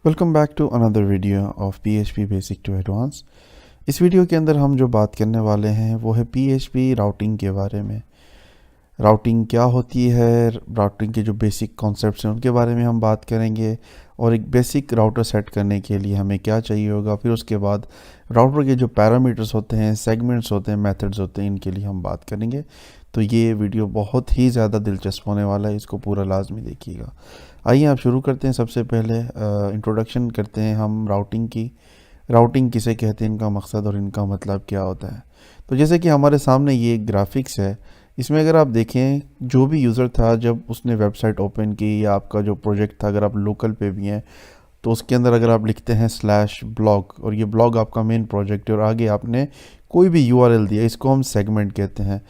Welcome back to another video of PHP basic to advance. इस video के अंदर हम जो बात करने वाले हैं वो है PHP राउटिंग के बारे में। राउटिंग क्या होती है, राउटिंग के जो बेसिक कॉन्सेप्ट्स हैं उनके बारे में हम बात करेंगे और एक बेसिक राउटर सेट करने के लिए हमें क्या चाहिए होगा। फिर उसके बाद राउटर के जो पैरामीटर्स होते हैं, सेगमेंट्स होते हैं, मेथड्स होते हैं, इनके लिए हम बात करेंगे। तो ये वीडियो बहुत ही ज़्यादा दिलचस्प होने वाला है, इसको पूरा लाजमी देखिएगा। आइए आप शुरू करते हैं। सबसे पहले इंट्रोडक्शन करते हैं हम राउटिंग की। राउटिंग किसे कहते हैं, इनका मकसद और इनका मतलब क्या होता है। तो जैसे कि हमारे सामने ये एक ग्राफिक्स है, इसमें अगर आप देखें जो भी यूज़र था जब उसने वेबसाइट ओपन की या आपका जो प्रोजेक्ट था, अगर आप लोकल पे भी हैं तो उसके अंदर अगर आप लिखते हैं /blog और ये ब्लॉग आपका मेन प्रोजेक्ट है और आगे आपने कोई भी URL दिया, इसको हम सेगमेंट कहते हैं।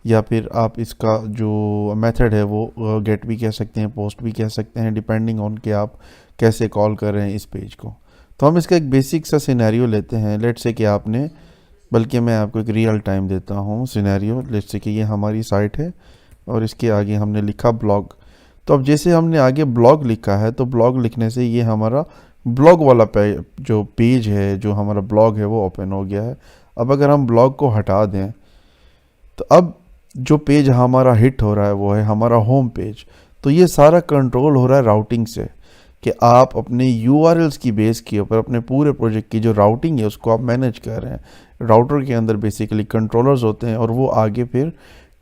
या फिर आप इसका जो मेथड है वो गेट भी कह सकते हैं, पोस्ट भी कह सकते हैं, डिपेंडिंग ऑन कि आप कैसे कॉल कर रहे हैं इस पेज को। तो हम इसका एक बेसिक सा सिनेरियो लेते हैं। लेट्स से कि आपने, बल्कि मैं आपको एक रियल टाइम देता हूँ सिनेरियो। लेट्स से कि ये हमारी साइट है और इसके आगे हमने लिखा ब्लॉग। तो अब जैसे हमने आगे ब्लॉग लिखा है तो ब्लॉग लिखने से ये हमारा ब्लॉग वाला जो पेज है, जो हमारा ब्लॉग है वो ओपन हो गया है। अब अगर हम ब्लॉग को हटा दें तो अब जो पेज हमारा हिट हो रहा है वो है हमारा होम पेज। तो ये सारा कंट्रोल हो रहा है राउटिंग से, कि आप अपने URLs की बेस के ऊपर अपने पूरे प्रोजेक्ट की जो राउटिंग है उसको आप मैनेज कर रहे हैं। राउटर के अंदर बेसिकली कंट्रोलर्स होते हैं और वो आगे फिर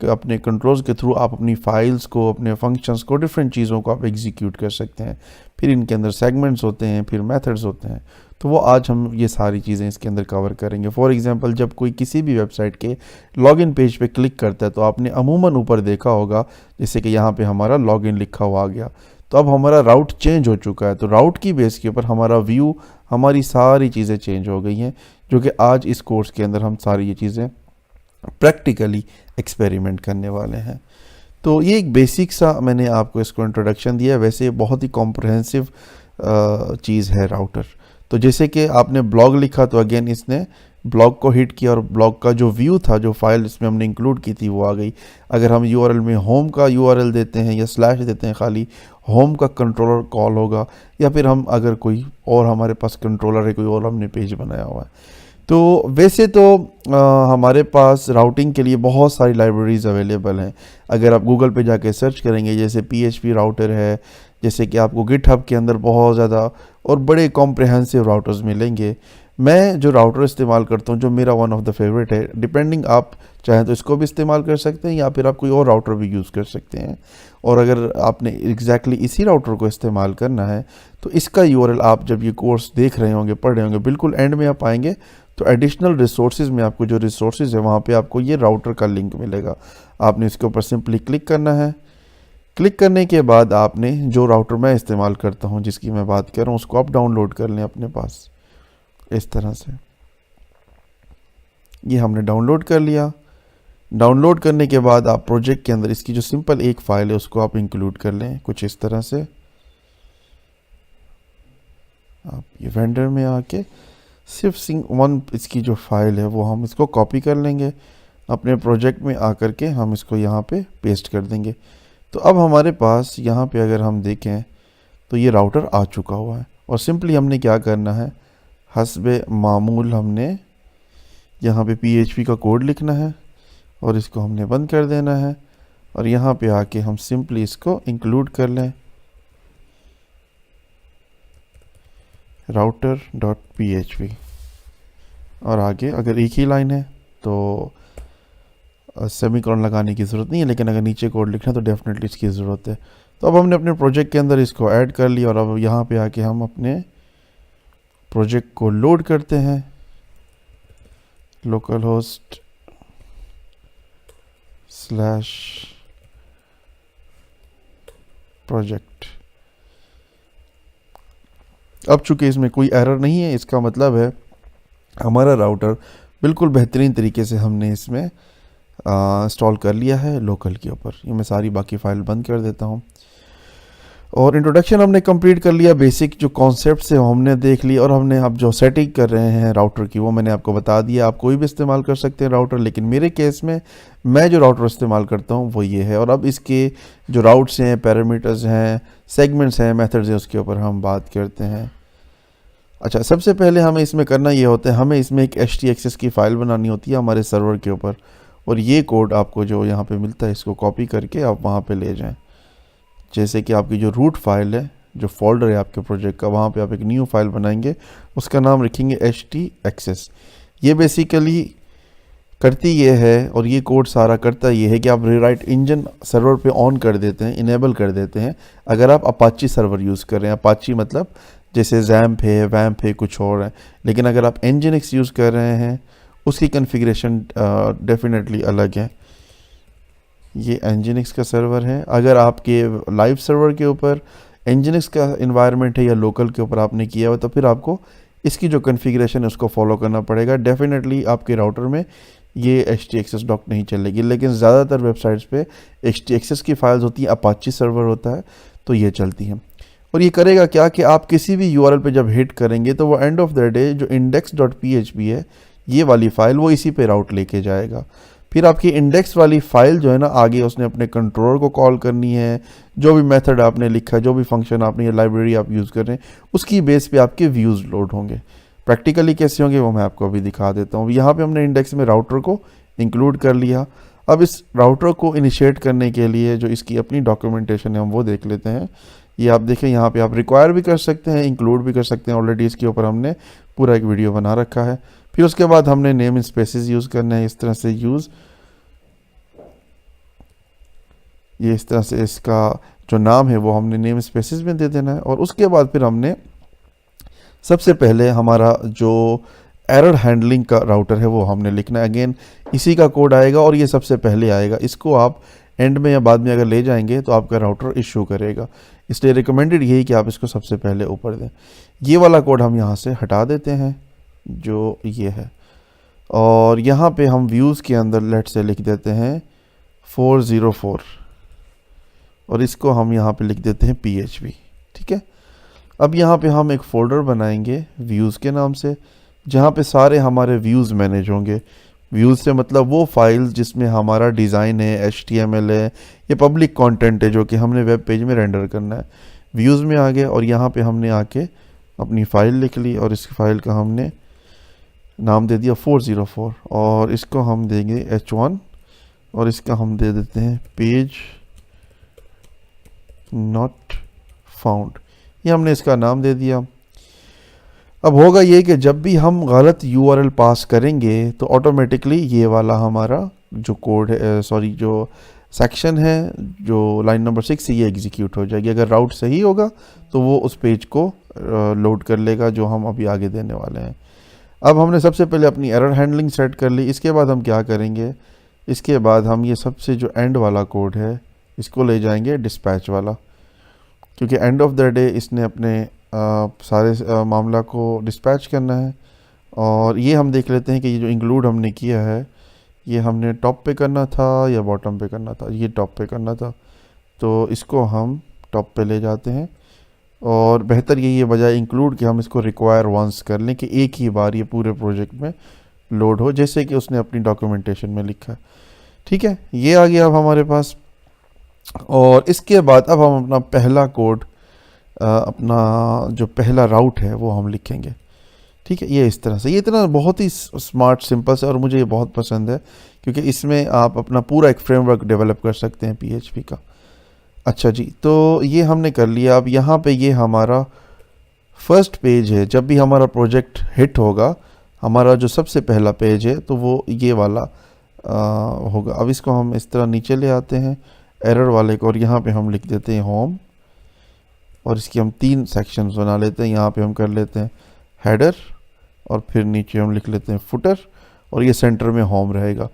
अपने कंट्रोल्स के थ्रू आप अपनी फाइल्स को, अपने फंक्शंस को, डिफरेंट चीज़ों को आप एग्जीक्यूट कर सकते हैं। फिर इनके अंदर सेगमेंट्स होते हैं, फिर मेथड्स होते हैं। तो वो आज हम ये सारी चीज़ें इसके अंदर कवर करेंगे। फॉर एग्जांपल, जब कोई किसी भी वेबसाइट के लॉगिन पेज पे क्लिक करता है तो आपने अमूमन ऊपर देखा होगा जैसे कि यहाँ पे हमारा लॉगिन लिखा हुआ आ गया। तो अब हमारा राउट चेंज हो चुका है, तो राउट की बेस के ऊपर हमारा व्यू, हमारी सारी चीज़ें चेंज हो गई हैं, जो कि आज इस कोर्स के अंदर हम सारी ये चीज़ें प्रैक्टिकली एक्सपेरिमेंट करने वाले हैं। तो ये एक बेसिक सा मैंने आपको इसको इंट्रोडक्शन दिया। वैसे बहुत ही कॉम्प्रहेंसिव चीज़ है राउटर। तो जैसे कि आपने ब्लॉग लिखा तो अगेन इसने ब्लॉग को हिट किया और ब्लॉग का जो व्यू था, जो फाइल इसमें हमने इंक्लूड की थी वो आ गई। अगर हम URL में होम का URL देते हैं या स्लैश देते हैं, खाली होम का कंट्रोलर कॉल होगा। या फिर हम अगर कोई और हमारे पास कंट्रोलर है, कोई और हमने पेज बनाया हुआ है। तो वैसे तो हमारे पास राउटिंग के लिए बहुत सारी लाइब्रेरीज़ अवेलेबल हैं। अगर आप गूगल पे जाके सर्च करेंगे, जैसे PHP राउटर है, जैसे कि आपको गिटहब के अंदर बहुत ज़्यादा और बड़े कॉम्प्रहेंसिव राउटर्स मिलेंगे। मैं जो राउटर इस्तेमाल करता हूँ, जो मेरा वन ऑफ द फेवरेट है, डिपेंडिंग आप चाहें तो इसको भी इस्तेमाल कर सकते हैं या फिर आप कोई और राउटर भी यूज़ कर सकते हैं। और अगर आपने एग्जैक्टली इसी राउटर को इस्तेमाल करना है तो इसका URL आप जब ये कोर्स देख रहे होंगे, पढ़ रहे होंगे, बिल्कुल एंड में आप आएंगे तो एडिशनल रिसोर्सेज में आपको जो रिसोर्सेज है वहाँ पे आपको ये राउटर का लिंक मिलेगा। आपने इसके ऊपर सिंपली क्लिक करना है। क्लिक करने के बाद आपने जो राउटर मैं इस्तेमाल करता हूँ, जिसकी मैं बात कर रहा हूँ, उसको आप डाउनलोड कर लें अपने पास इस तरह से। ये हमने डाउनलोड कर लिया। डाउनलोड करने के बाद आप प्रोजेक्ट के अंदर इसकी जो सिंपल एक फ़ाइल है उसको आप इंक्लूड कर लें कुछ इस तरह से। आप ये वेंडर में आके सिर्फ वन इसकी जो फाइल है वो हम इसको कॉपी कर लेंगे, अपने प्रोजेक्ट में आकर के हम इसको यहाँ पे पेस्ट कर देंगे। तो अब हमारे पास यहाँ पे अगर हम देखें तो ये राउटर आ चुका हुआ है और सिंपली हमने क्या करना है, हस्बे मामूल हमने यहाँ पे PHP का कोड लिखना है और इसको हमने बंद कर देना है और यहाँ पे आके हम सिंपली इसको इंक्लूड कर लें router.php और आगे अगर एक ही लाइन है तो सेमीकोलन लगाने की ज़रूरत नहीं है, लेकिन अगर नीचे कोड लिखना है तो डेफिनेटली इसकी ज़रूरत है। तो अब हमने अपने प्रोजेक्ट के अंदर इसको ऐड कर लिया और अब यहाँ पे आके हम अपने प्रोजेक्ट को लोड करते हैं। Local host /project। अब चूंकि इसमें कोई एरर नहीं है, इसका मतलब है हमारा राउटर बिल्कुल बेहतरीन तरीके से हमने इसमें इंस्टॉल कर लिया है लोकल के ऊपर। ये मैं सारी बाकी फ़ाइल बंद कर देता हूँ। और इंट्रोडक्शन हमने कंप्लीट कर लिया, बेसिक जो कॉन्सेप्ट्स है हमने देख लिया और हमने अब जो सेटिंग कर रहे हैं राउटर की वो मैंने आपको बता दिया। आप कोई भी इस्तेमाल कर सकते हैं राउटर, लेकिन मेरे केस में मैं जो राउटर इस्तेमाल करता हूँ वो ये है। और अब इसके जो राउट्स हैं, पैरामीटर्स हैं, सेगमेंट्स हैं, मेथड्स हैं, उसके ऊपर हम बात करते हैं। अच्छा, सबसे पहले हमें इसमें करना ये होता है, हमें इसमें एक htaccess की फ़ाइल बनानी होती है हमारे सर्वर के ऊपर, और ये कोड आपको जो यहाँ पे मिलता है इसको कॉपी करके आप वहाँ पे ले जाएं। जैसे कि आपकी जो रूट फाइल है, जो फोल्डर है आपके प्रोजेक्ट का, वहाँ पे आप एक न्यू फाइल बनाएंगे, उसका नाम रखेंगे htaccess। ये बेसिकली करती ये है, और ये कोड सारा करता ये है कि आप रीराइट इंजन सर्वर पे ऑन कर देते हैं, इनेबल कर देते हैं अगर आप अपाची सर्वर यूज़ कर रहे हैं। अपाची मतलब जैसे जैम्प है, वैम्प है, कुछ और है। लेकिन अगर आप nginx यूज़ कर रहे हैं उसकी कॉन्फ़िगरेशन डेफिनेटली अलग है। ये nginx का सर्वर है। अगर आपके लाइव सर्वर के ऊपर nginx का इन्वायरमेंट है या लोकल के ऊपर आपने किया हुआ, तो फिर आपको इसकी जो कॉन्फ़िगरेशन है उसको फॉलो करना पड़ेगा। डेफिनेटली आपके राउटर में ये htaccess डॉक नहीं चलेगी, लेकिन ज़्यादातर वेबसाइट्स पे htaccess की फाइल्स होती हैं, अपाची सर्वर होता है, तो ये चलती हैं। और ये करेगा क्या कि आप किसी भी URL पे जब हिट करेंगे तो वो एंड ऑफ द डे जो index.php है, ये वाली फ़ाइल, वो इसी पे राउट लेके जाएगा। फिर आपकी इंडेक्स वाली फ़ाइल जो है ना, आगे उसने अपने कंट्रोलर को कॉल करनी है। जो भी मेथड आपने लिखा है, जो भी फंक्शन आपने, ये लाइब्रेरी आप यूज़ कर रहे हैं, उसकी बेस पे आपके व्यूज़ लोड होंगे। प्रैक्टिकली कैसे होंगे वो मैं आपको अभी दिखा देता हूँ। यहाँ पे हमने इंडेक्स में राउटर को इंक्लूड कर लिया। अब इस राउटर को इनिशिएट करने के लिए जो इसकी अपनी डॉक्यूमेंटेशन है हम वो देख लेते हैं। ये आप देखें, यहाँ पे आप रिक्वायर भी कर सकते हैं, इंक्लूड भी कर सकते हैं। ऑलरेडी इसके ऊपर हमने पूरा एक वीडियो बना रखा है। फिर उसके बाद हमने नेम इन स्पेसेस यूज़ करना है, इस तरह से यूज़, ये इस तरह से इसका जो नाम है वो हमने नेम स्पेसेस में दे देना है। और उसके बाद फिर हमने सबसे पहले हमारा जो एरर हैंडलिंग का राउटर है वो हमने लिखना है। अगेन इसी का कोड आएगा और ये सबसे पहले आएगा। इसको आप एंड में या बाद में अगर ले जाएंगे तो आपका राउटर इशू करेगा, इसलिए रिकमेंडेड यही कि आप इसको सबसे पहले ऊपर दें। ये वाला कोड हम यहाँ से हटा देते हैं जो ये है, और यहाँ पे हम व्यूज़ के अंदर लेट से लिख देते हैं 404, और इसको हम यहाँ पे लिख देते हैं PHP। ठीक है, अब यहाँ पे हम एक फ़ोल्डर बनाएंगे व्यूज़ के नाम से, जहाँ पे सारे हमारे व्यूज़ मैनेज होंगे। व्यूज़ से मतलब वो फाइल्स जिसमें हमारा डिज़ाइन है, HTML है, ये पब्लिक कंटेंट है जो कि हमने वेब पेज में रेंडर करना है। व्यूज़ में आ गए और यहाँ पे हमने आके अपनी फ़ाइल लिख ली, और इस फाइल का हमने नाम दे दिया 404, और इसको हम देंगे H1, और इसका हम दे देते हैं पेज नॉट फाउंड। ये हमने इसका नाम दे दिया। अब होगा ये कि जब भी हम गलत URL पास करेंगे तो ऑटोमेटिकली ये वाला हमारा जो कोड है, जो सेक्शन है, जो लाइन नंबर 6 ये एग्जीक्यूट हो जाएगी। अगर राउट सही होगा तो वो उस पेज को लोड कर लेगा जो हम अभी आगे देने वाले हैं। अब हमने सबसे पहले अपनी एरर हैंडलिंग सेट कर ली। इसके बाद हम क्या करेंगे, इसके बाद हम ये सबसे जो एंड वाला कोड है इसको ले जाएंगे डिस्पैच वाला, क्योंकि एंड ऑफ द डे इसने अपने सारे मामला को डिस्पैच करना है। और ये हम देख लेते हैं कि ये जो इंक्लूड हमने किया है ये हमने टॉप पे करना था या बॉटम पे करना था। ये टॉप पे करना था, तो इसको हम टॉप पे ले जाते हैं। और बेहतर यही है बजाय इंक्लूड कि हम इसको रिक्वायर वंस कर लें कि एक ही बार ये पूरे प्रोजेक्ट में लोड हो, जैसे कि उसने अपनी डॉक्यूमेंटेशन में लिखा है। ठीक है, ये आ गया अब हमारे पास। और इसके बाद अब हम अपना पहला कोड, अपना जो पहला राउट है वो हम लिखेंगे। ठीक है, ये इस तरह से, ये इतना बहुत ही स्मार्ट सिंपल से, और मुझे ये बहुत पसंद है क्योंकि इसमें आप अपना पूरा एक फ्रेमवर्क डेवलप कर सकते हैं PHP का। अच्छा जी, तो ये हमने कर लिया। अब यहाँ पे ये हमारा फर्स्ट पेज है। जब भी हमारा प्रोजेक्ट हिट होगा, हमारा जो सबसे पहला पेज है तो वो ये वाला होगा। अब इसको हम इस तरह नीचे ले आते हैं एरर वाले को, और यहाँ पे हम लिख देते हैं होम, और इसकी हम 3 सेक्शंस बना लेते हैं। यहाँ पे हम कर लेते हैं हेडर, और फिर नीचे हम लिख लेते हैं फुटर, और ये सेंटर में होम रहेगा।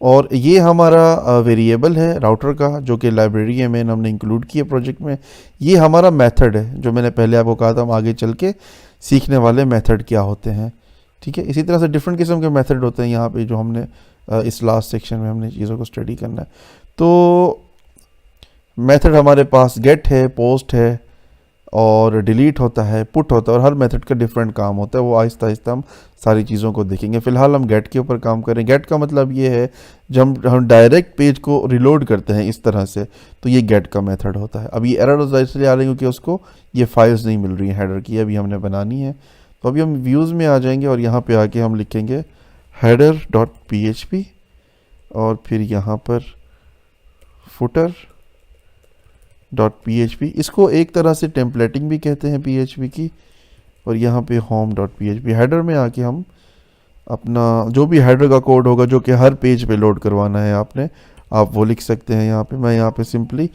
और ये हमारा वेरिएबल है राउटर का, जो कि लाइब्रेरी है मेन हमने इंक्लूड किया प्रोजेक्ट में। ये हमारा मेथड है जो मैंने पहले आपको कहा था हम आगे चल के सीखने वाले मेथड क्या होते हैं। ठीक है, इसी तरह से डिफरेंट किस्म के मेथड होते हैं यहाँ पे, जो हमने इस लास्ट सेक्शन में हमने चीज़ों को स्टडी करना है। तो मेथड हमारे पास गेट है, पोस्ट है, और डिलीट होता है, पुट होता है, और हर मेथड का डिफरेंट काम होता है। वो आहिस्ता आहिस्ता हम सारी चीज़ों को देखेंगे। फ़िलहाल हम गेट के ऊपर काम करें। गेट का मतलब ये है जब हम डायरेक्ट पेज को रिलोड करते हैं इस तरह से, तो ये गेट का मेथड होता है। अब ये एरर इसलिए आ रही है क्योंकि उसको ये फाइल्स नहीं मिल रही हैं हेडर की, अभी हमने बनानी है। तो अभी हम व्यूज़ में आ जाएंगे और यहाँ पे आके हम लिखेंगे header.php और फिर यहाँ पर footer.php, इसको एक तरह से टेम्पलेटिंग भी कहते हैं PHP की। और यहाँ पे home.php, हेडर में आके हम अपना जो भी हेडर का कोड होगा जो कि हर पेज पे लोड करवाना है आपने, आप वो लिख सकते हैं यहाँ पे। मैं यहाँ पे सिंपली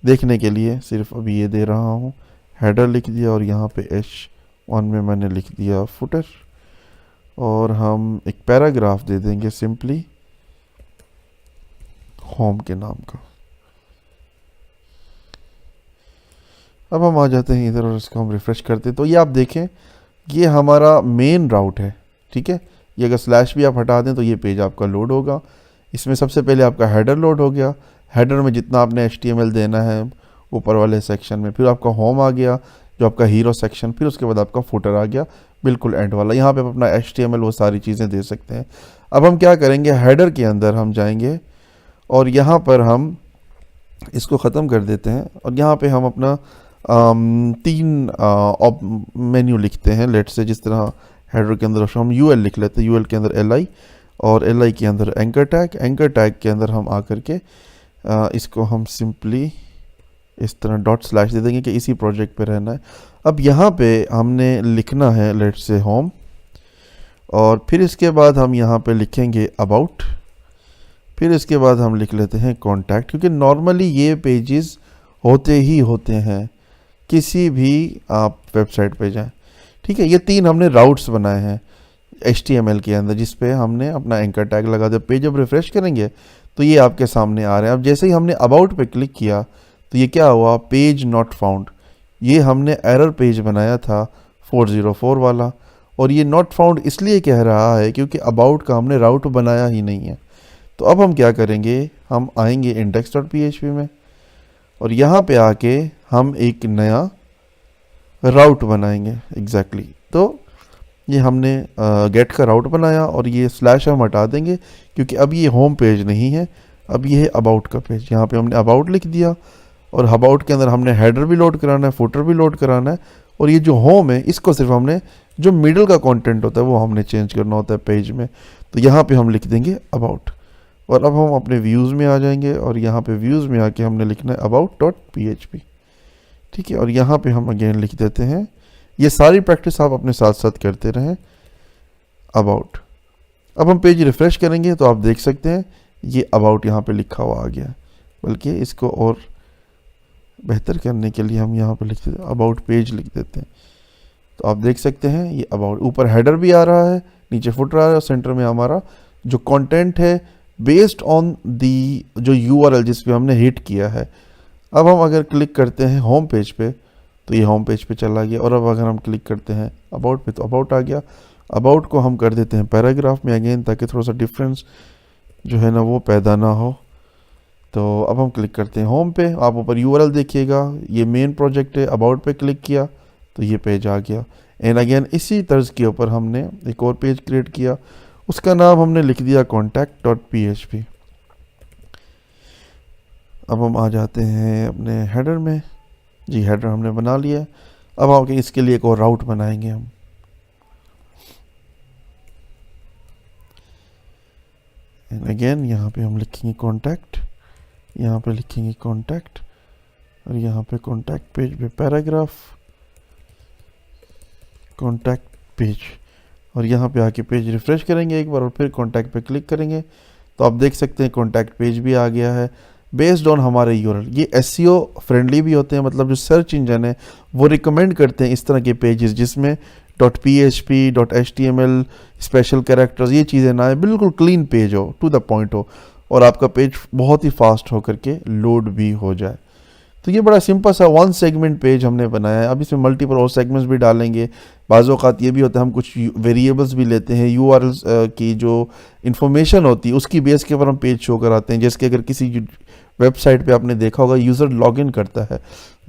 देखने के लिए सिर्फ अभी ये दे रहा हूँ, हेडर लिख दिया और यहाँ पे H1 में मैंने लिख दिया फुटर, और हम एक पैराग्राफ दे देंगे सिंपली होम के नाम का। अब हम आ जाते हैं इधर और इसको हम रिफ्रेश करते हैं, तो ये आप देखें ये हमारा मेन राउट है, ठीक है। ये अगर स्लैश भी आप हटा दें तो ये पेज आपका लोड होगा। इसमें सबसे पहले आपका हेडर लोड हो गया, हेडर में जितना आपने HTML देना है ऊपर वाले सेक्शन में, फिर आपका होम आ गया जो आपका हीरो सेक्शन, फिर उसके बाद आपका फुटर आ गया बिल्कुल एंड वाला। यहाँ पे आप अपना HTML वो सारी चीज़ें दे सकते हैं। अब हम क्या करेंगे, हेडर के अंदर हम जाएंगे और यहाँ पर हम इसको ख़त्म कर देते हैं और यहाँ पे हम अपना 3 मेन्यू लिखते हैं। लेट से जिस तरह हेडर के अंदर हम UL लिख लेते हैं, UL के अंदर LI और LI के अंदर एंकर टैग के अंदर हम आकर के इसको हम सिंपली इस तरह डॉट स्लैश दे देंगे कि इसी प्रोजेक्ट पे रहना है। अब यहाँ पे हमने लिखना है लेट से होम, और फिर इसके बाद हम यहाँ पे लिखेंगे अबाउट, फिर इसके बाद हम लिख लेते हैं कॉन्टैक्ट, क्योंकि नॉर्मली ये पेजेस होते ही होते हैं किसी भी आप वेबसाइट पे जाएं, ठीक है। ये 3 हमने राउट्स बनाए हैं HTML के अंदर जिस पे हमने अपना एंकर टैग लगा दिया। पेज जब रिफ्रेश करेंगे तो ये आपके सामने आ रहे हैं। अब जैसे ही हमने अबाउट पे क्लिक किया तो ये क्या हुआ, पेज नॉट फाउंड, ये हमने एरर पेज बनाया था 404 वाला, और ये नॉट फाउंड इसलिए कह रहा है क्योंकि अबाउट का हमने राउट बनाया ही नहीं है। तो अब हम क्या करेंगे, हम आएंगे index.php में और यहाँ पे आके हम एक नया राउट बनाएंगे एग्जैक्टली। तो ये हमने गेट का राउट बनाया और ये स्लैश हम हटा देंगे क्योंकि अब ये होम पेज नहीं है, अब ये है अबाउट का पेज। यहाँ पे हमने अबाउट लिख दिया और अबाउट के अंदर हमने हेडर भी लोड कराना है, फुटर भी लोड कराना है, और ये जो होम है इसको सिर्फ हमने जो मिडल का कंटेंट होता है वो हमने चेंज करना होता है पेज में। तो यहाँ पे हम लिख देंगे अबाउट, और अब हम अपने व्यूज़ में आ जाएंगे और यहाँ पे व्यूज़ में आके हमने लिखना है about.php, ठीक है। और यहाँ पे हम अगेन लिख देते हैं, ये सारी प्रैक्टिस आप अपने साथ साथ करते रहें, अबाउट। अब हम पेज रिफ्रेश करेंगे तो आप देख सकते हैं ये अबाउट यहाँ पे लिखा हुआ आ गया, बल्कि इसको और बेहतर करने के लिए हम यहाँ पे लिख देते हैं अबाउट पेज लिख देते हैं। तो आप देख सकते हैं ये अबाउट, ऊपर हेडर भी आ रहा है, नीचे फुटर आ रहा है, सेंटर में हमारा जो कंटेंट है बेस्ड ऑन दी जो URL जिस पे हमने हिट किया है। अब हम अगर क्लिक करते हैं होम पेज पे तो ये होम पेज पे चला गया, और अब अगर हम क्लिक करते हैं अबाउट पे तो अबाउट आ गया। अबाउट को हम कर देते हैं पैराग्राफ में अगेन, ताकि थोड़ा सा डिफरेंस जो है ना वो पैदा ना हो। तो अब हम क्लिक करते हैं होम पे, आप ऊपर URL देखिएगा, ये मेन प्रोजेक्ट है, अबाउट पे क्लिक किया तो ये पेज आ गया। एंड अगेन इसी तर्ज के ऊपर हमने एक और पेज क्रिएट किया, उसका नाम हमने लिख दिया contact.php। अब हम आ जाते हैं अपने हेडर में, जी हेडर हमने बना लिया। अब आके इसके लिए एक और राउट बनाएंगे हम। एंड अगेन यहाँ पे हम लिखेंगे कॉन्टैक्ट, यहाँ पे लिखेंगे कॉन्टैक्ट, और यहाँ पे कॉन्टैक्ट पेज पे पैराग्राफ कॉन्टैक्ट पेज, और यहाँ पे आके पेज रिफ्रेश करेंगे एक बार और फिर कॉन्टैक्ट पे क्लिक करेंगे तो आप देख सकते हैं कॉन्टैक्ट पेज भी आ गया है बेस्ड ऑन हमारे URL। ये SEO फ्रेंडली भी होते हैं, मतलब जो सर्च इंजन है वो रिकमेंड करते हैं इस तरह के पेजेस जिसमें .php .html स्पेशल कैरेक्टर्स ये चीज़ें ना आए, बिल्कुल क्लीन पेज हो, टू द पॉइंट हो, और आपका पेज बहुत ही फास्ट हो करके लोड भी हो जाए। तो ये बड़ा सिंपल सा 1 सेगमेंट पेज हमने बनाया है। अब इसमें मल्टीपल और सेगमेंट्स भी डालेंगे। बाज़ औक़ात ये भी होता है हम कुछ वेरिएबल्स भी लेते हैं, URLs की जो इन्फॉर्मेशन होती है उसकी बेस के ऊपर हम पेज शो कराते हैं। जैसे कि अगर किसी वेबसाइट पे आपने देखा होगा यूज़र लॉगिन करता है,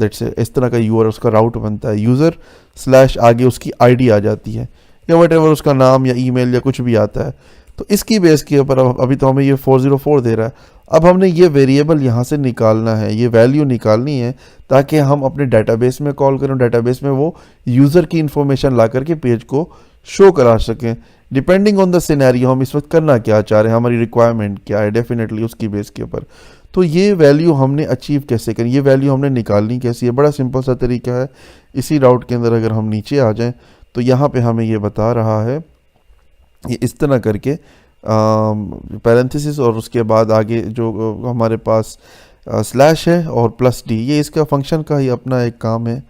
लेट्स से इस तरह का URL उसका राउट बनता है, यूज़र स्लैश आगे उसकी ID आ जाती है या वट एवर उसका नाम या ईमेल या कुछ भी आता है। तो इसकी बेस के ऊपर अभी तो हमें ये 404 दे रहा है, अब हमने ये वेरिएबल यहाँ से निकालना है, ये वैल्यू निकालनी है ताकि हम अपने डेटाबेस में कॉल करें, डेटाबेस में वो यूज़र की इन्फॉर्मेशन ला करके पेज को शो करा सकें। डिपेंडिंग ऑन द सिनेरियो हम इस वक्त करना क्या चाह रहे हैं, हमारी रिक्वायरमेंट क्या है, डेफिनेटली उसकी बेस के ऊपर। तो ये वैल्यू हमने अचीव कैसे करें, ये वैल्यू हमने निकालनी कैसी है, बड़ा सिंपल सा तरीका है। इसी राउट के अंदर अगर हम नीचे आ जाएं तो यहाँ पे हमें ये बता रहा है, ये इस तरह करके पैरेंथेसिस और उसके बाद आगे जो हमारे पास स्लैश है और प्लस डी, ये इसका फंक्शन का ही अपना एक काम है।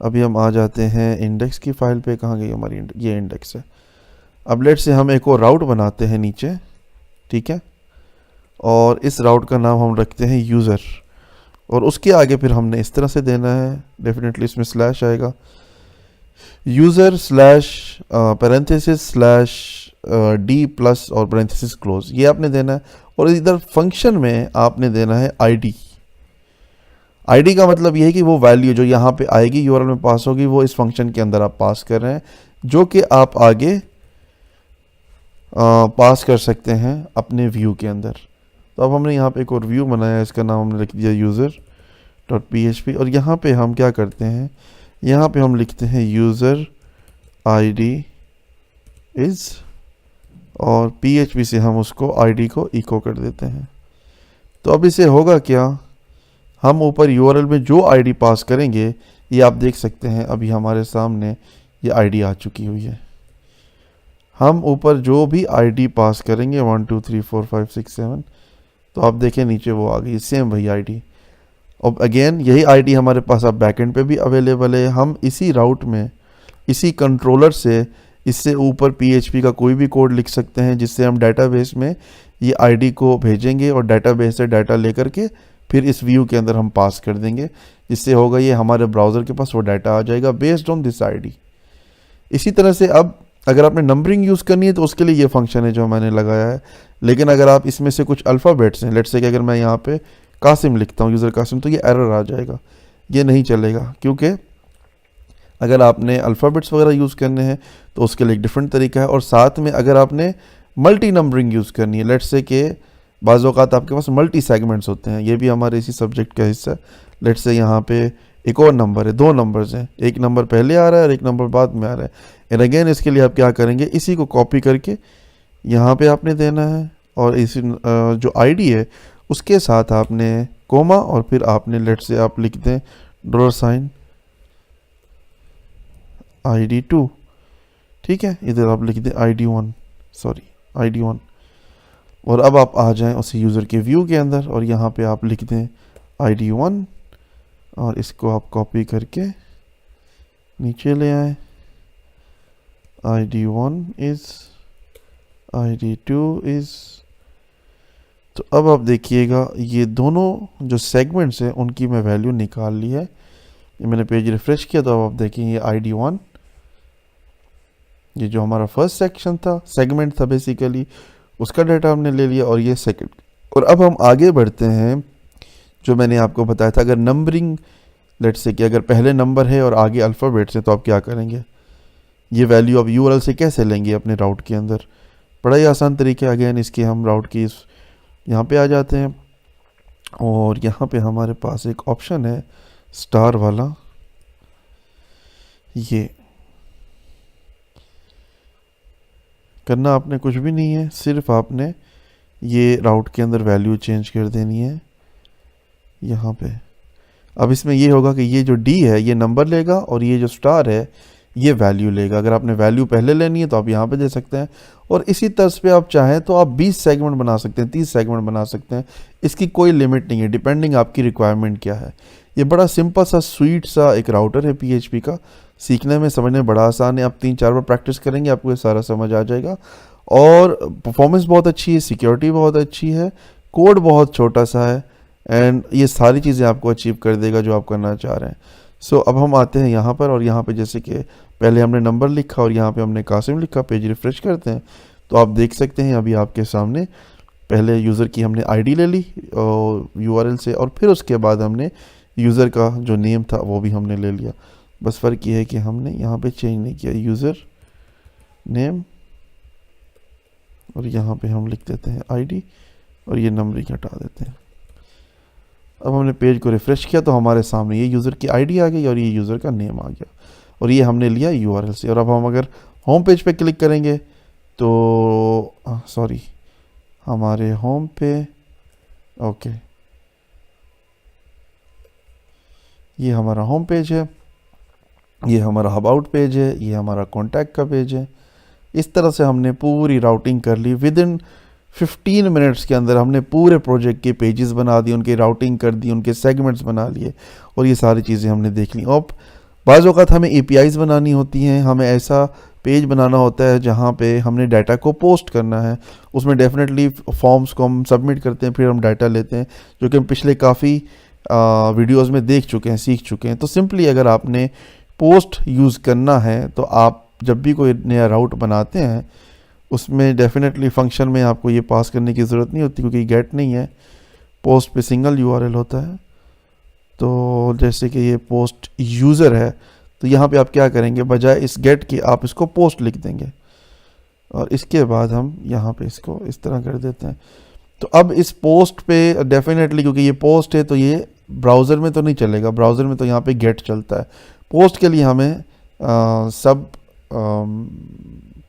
अभी हम आ जाते हैं इंडेक्स की फाइल पे, कहाँ गई हमारी, ये इंडेक्स है। अब लेट से हम एक और राउट बनाते हैं नीचे, ठीक है, और इस राउट का नाम हम रखते हैं यूज़र, और उसके आगे फिर हमने इस तरह से देना है, डेफिनेटली इसमें स्लैश आएगा, user slash parenthesis slash D plus और पैरेंथेसिस क्लोज, ये आपने देना है। और इधर फंक्शन में आपने देना है आईडी। आईडी का मतलब ये है कि वो वैल्यू जो यहाँ पे आएगी यूआरएल में पास होगी, वो इस फंक्शन के अंदर आप पास कर रहे हैं, जो कि आप आगे पास कर सकते हैं अपने व्यू के अंदर। तो अब हमने यहाँ पे एक और व्यू बनाया, इसका नाम हमने लिख दिया यूज़र.php, और यहाँ पे हम क्या करते हैं, यहाँ पे हम लिखते हैं यूज़र आईडी इज़, और PHP से हम उसको आईडी को इको कर देते हैं। तो अब इसे होगा क्या, हम ऊपर यूआरएल में जो आईडी पास करेंगे, ये आप देख सकते हैं अभी हमारे सामने ये आईडी आ चुकी हुई है। हम ऊपर जो भी आईडी पास करेंगे 1 2 3 4 5 6 7, तो आप देखें नीचे वो आ गई सेम वही आईडी। अब अगेन यही आईडी हमारे पास अब बैकएंड पे भी अवेलेबल है। हम इसी राउट में, इसी कंट्रोलर से, इससे ऊपर PHP का कोई भी कोड लिख सकते हैं, जिससे हम डेटाबेस में ये आईडी को भेजेंगे और डेटाबेस से डाटा लेकर के फिर इस व्यू के अंदर हम पास कर देंगे, जिससे होगा ये हमारे ब्राउज़र के पास वो डाटा आ जाएगा बेस्ड ऑन दिस आईडी। इसी तरह से अब अगर आपने नंबरिंग यूज़ करनी है तो उसके लिए ये फंक्शन है जो मैंने लगाया है। लेकिन अगर आप इसमें से कुछ अल्फ़ाबेट्स हैं, लेट्स से कि अगर मैं यहाँ पे कासिम लिखता हूँ, यूज़र कासिम, तो ये एरर आ जाएगा, ये नहीं चलेगा। क्योंकि अगर आपने अल्फ़ाबेट्स वगैरह यूज़ करने हैं तो उसके लिए एक डिफरेंट तरीका है। और साथ में अगर आपने मल्टी नंबरिंग यूज़ करनी है, लेट्स से कि बाज़ औक़ात आपके पास मल्टी सेगमेंट्स होते हैं, ये भी हमारे इसी सब्जेक्ट का हिस्सा है। लेट्स से यहाँ पे एक और नंबर है, दो नंबर्स हैं, एक नंबर पहले आ रहा है और एक नंबर बाद में आ रहा है। एंड अगेन इसके लिए आप क्या करेंगे, इसी को कॉपी करके यहाँ पे आपने देना है, और इसी जो आईडी है उसके साथ आपने कोमा, और फिर आपने लेट्स से आप लिख दें $, ID2, ठीक है, इधर आप लिख दें ID1, सॉरी ID1। और अब आप आ जाएं उस यूज़र के व्यू के अंदर और यहाँ पे आप लिख दें ID1, और इसको आप कॉपी करके नीचे ले आए, ID1 इज़, ID2 इज़। तो अब आप देखिएगा ये दोनों जो सेगमेंट्स हैं उनकी मैं वैल्यू निकाल ली है। ये मैंने पेज रिफ्रेश किया तो अब आप देखेंगे ID1, ये जो हमारा फर्स्ट सेक्शन था, सेगमेंट था बेसिकली, उसका डाटा हमने ले लिया, और ये सेकंड। और अब हम आगे बढ़ते हैं, जो मैंने आपको बताया था, अगर नंबरिंग लेट्स से कि अगर पहले नंबर है और आगे अल्फ़ाबेट्स है तो आप क्या करेंगे, ये वैल्यू अब यूआरएल से कैसे लेंगे अपने राउट के अंदर। बड़ा ही आसान तरीके अगेन इसके, हम राउट की यहाँ पे आ जाते हैं, और यहाँ पे हमारे पास एक ऑप्शन है स्टार वाला, ये करना आपने कुछ भी नहीं है, सिर्फ आपने ये राउट के अंदर वैल्यू चेंज कर देनी है यहाँ पे। अब इसमें ये होगा कि ये जो डी है ये नंबर लेगा और ये जो स्टार है ये वैल्यू लेगा। अगर आपने वैल्यू पहले लेनी है तो आप यहाँ पे दे सकते हैं, और इसी तर्ज पे आप चाहें तो आप 20 सेगमेंट बना सकते हैं, 30 सेगमेंट बना सकते हैं, इसकी कोई लिमिट नहीं है, डिपेंडिंग आपकी रिक्वायरमेंट क्या है। ये बड़ा सिंपल सा स्वीट सा एक राउटर है PHP का, सीखने में समझने में बड़ा आसान है। आप 3-4 बार प्रैक्टिस करेंगे आपको ये सारा समझ आ जाएगा, और परफॉर्मेंस बहुत अच्छी है, सिक्योरिटी बहुत अच्छी है, कोड बहुत छोटा सा है, एंड ये सारी चीज़ें आपको अचीव कर देगा जो आप करना चाह रहे हैं। सो अब हम आते हैं यहाँ पर, और यहाँ पे जैसे कि पहले हमने नंबर लिखा और यहाँ पे हमने कासिम लिखा, पेज रिफ्रेश करते हैं तो आप देख सकते हैं अभी आपके सामने पहले यूज़र की हमने आईडी ले ली यूआरएल से, और फिर उसके बाद हमने यूज़र का जो नेम था वो भी हमने ले लिया। बस फ़र्क ये है कि हमने यहाँ पे चेंज नहीं किया, यूज़र नेम और यहाँ पे हम लिख देते हैं आईडी और ये नंबरिंग हटा देते हैं। अब हमने पेज को रिफ़्रेश किया तो हमारे सामने ये यूज़र की आईडी आ गई और ये यूज़र का नेम आ गया और ये हमने लिया यूआरएल से। और अब हम अगर होम पेज पे क्लिक करेंगे तो सॉरी हमारे होम पे ओके ये हमारा होम पेज है, ये हमारा अबाउट पेज है, ये हमारा कॉन्टैक्ट का पेज है। इस तरह से हमने पूरी राउटिंग कर ली। विद इन 15 मिनट्स के अंदर हमने पूरे प्रोजेक्ट के पेजेस बना दिए, उनकी राउटिंग कर दी, उनके सेगमेंट्स बना लिए और ये सारी चीज़ें हमने देख ली। अब बाज़ औक़ात हमें APIs बनानी होती हैं, हमें ऐसा पेज बनाना होता है जहाँ पे हमने डाटा को पोस्ट करना है। उसमें डेफिनेटली फॉर्म्स को हम सबमिट करते हैं, फिर हम डाटा लेते हैं, जो कि हम पिछले काफ़ी वीडियोस में देख चुके हैं, सीख चुके हैं। तो सिंपली अगर आपने पोस्ट यूज़ करना है तो आप जब भी कोई नया राउट बनाते हैं उसमें डेफिनेटली फंक्शन में आपको ये पास करने की ज़रूरत नहीं होती, क्योंकि गेट नहीं है, पोस्ट पे सिंगल URL होता है। तो जैसे कि ये पोस्ट यूज़र है तो यहाँ पे आप क्या करेंगे, बजाय इस गेट के आप इसको पोस्ट लिख देंगे और इसके बाद हम यहाँ पे इसको इस तरह कर देते हैं। तो अब इस पोस्ट पे डेफिनेटली, क्योंकि ये पोस्ट है तो ये ब्राउज़र में तो नहीं चलेगा, ब्राउज़र में तो यहाँ पे गेट चलता है। पोस्ट के लिए हमें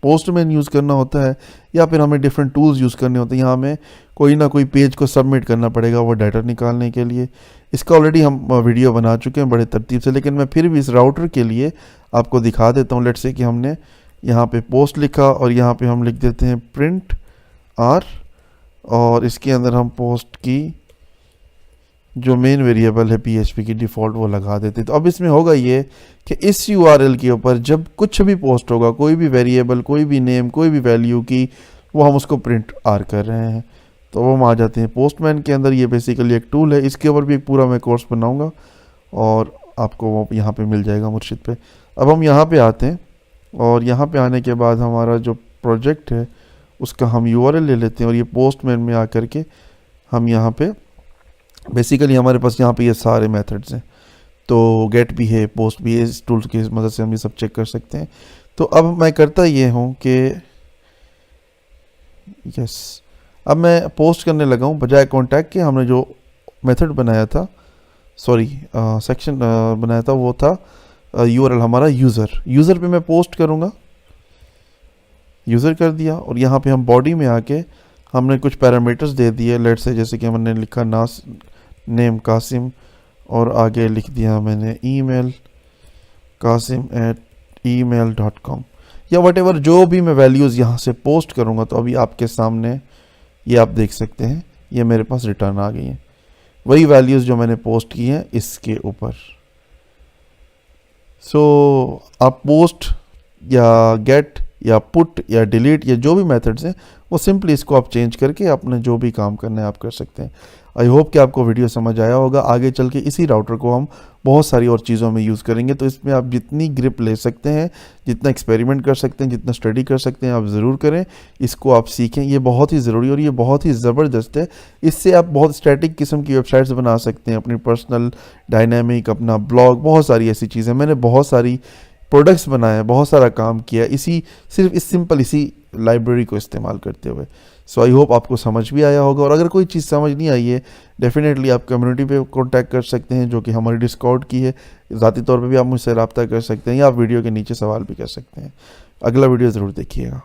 पोस्टमैन यूज़ करना होता है या फिर हमें डिफरेंट टूल्स यूज़ करने होते हैं। यहाँ हमें कोई ना कोई पेज को सबमिट करना पड़ेगा वो डाटा निकालने के लिए। इसका ऑलरेडी हम वीडियो बना चुके हैं बड़े तरतीब से, लेकिन मैं फिर भी इस राउटर के लिए आपको दिखा देता हूँ। लेट्स से कि हमने यहाँ पे पोस्ट लिखा और यहाँ पे हम लिख देते हैं प्रिंट आर और इसके अंदर हम पोस्ट की जो मेन वेरिएबल है PHP की डिफ़ॉल्ट वो लगा देते। तो अब इसमें होगा ये कि इस URL के ऊपर जब कुछ भी पोस्ट होगा, कोई भी वेरिएबल, कोई भी नेम, कोई भी वैल्यू की, वो हम उसको प्रिंट आर कर रहे हैं। तो वो हम आ जाते हैं पोस्टमैन के अंदर। ये बेसिकली एक टूल है, इसके ऊपर भी एक पूरा मैं कोर्स बनाऊंगा और आपको वो यहाँ पे मिल जाएगा मुर्शिद पे। अब हम यहाँ पे आते हैं और यहाँ पे आने के बाद हमारा जो प्रोजेक्ट है उसका हम URL ले लेते हैं और ये पोस्टमैन में आकर के हम यहाँ पे बेसिकली हमारे पास यहाँ पे ये सारे मेथड्स हैं। तो गेट भी है, पोस्ट भी है, इस टूल्स की मदद से हम ये सब चेक कर सकते हैं। तो अब मैं करता ये हूँ कि यस, अब मैं पोस्ट करने लगा हूँ। बजाय कॉन्टैक्ट के हमने जो मेथड बनाया था, सॉरी सेक्शन बनाया था, वो था URL हमारा यूज़र पे मैं पोस्ट करूँगा। यूज़र कर दिया और यहाँ पे हम बॉडी में आके हमने कुछ पैरामीटर्स दे दिए। लेट्स से जैसे कि हमने लिखा नेम कासिम और आगे लिख दिया मैंने email kasim@email.com या व्हाटएवर, जो भी मैं वैल्यूज़ यहाँ से पोस्ट करूँगा तो अभी आपके सामने ये आप देख सकते हैं, ये मेरे पास रिटर्न आ गई हैं वही वैल्यूज़ जो मैंने पोस्ट की हैं इसके ऊपर। सो आप पोस्ट या गेट या पुट या डिलीट या जो भी मेथड्स हैं वो सिंपली इसको आप चेंज करके अपने जो भी काम करना है आप कर सकते हैं। आई होप कि आपको वीडियो समझ आया होगा। आगे चल के इसी राउटर को हम बहुत सारी और चीज़ों में यूज़ करेंगे, तो इसमें आप जितनी ग्रिप ले सकते हैं, जितना एक्सपेरिमेंट कर सकते हैं, जितना स्टडी कर सकते हैं आप ज़रूर करें। इसको आप सीखें, ये बहुत ही ज़रूरी और ये बहुत ही ज़बरदस्त है। इससे आप बहुत स्टैटिक किस्म की वेबसाइट्स बना सकते हैं, अपनी पर्सनल, डायनामिक, अपना ब्लॉग, बहुत सारी ऐसी चीज़ें। मैंने बहुत सारी प्रोडक्ट्स बनाए, बहुत सारा काम किया सिर्फ इस सिंपल इसी लाइब्रेरी को इस्तेमाल करते हुए। सो आई होप आपको समझ भी आया होगा। और अगर कोई चीज़ समझ नहीं आई है, डेफिनेटली आप कम्युनिटी पे कांटेक्ट कर सकते हैं, जो कि हमारी डिस्कॉर्ड की है। ज़ाती तौर पे भी आप मुझसे रब्ता कर सकते हैं या आप वीडियो के नीचे सवाल भी कर सकते हैं। अगला वीडियो ज़रूर देखिएगा।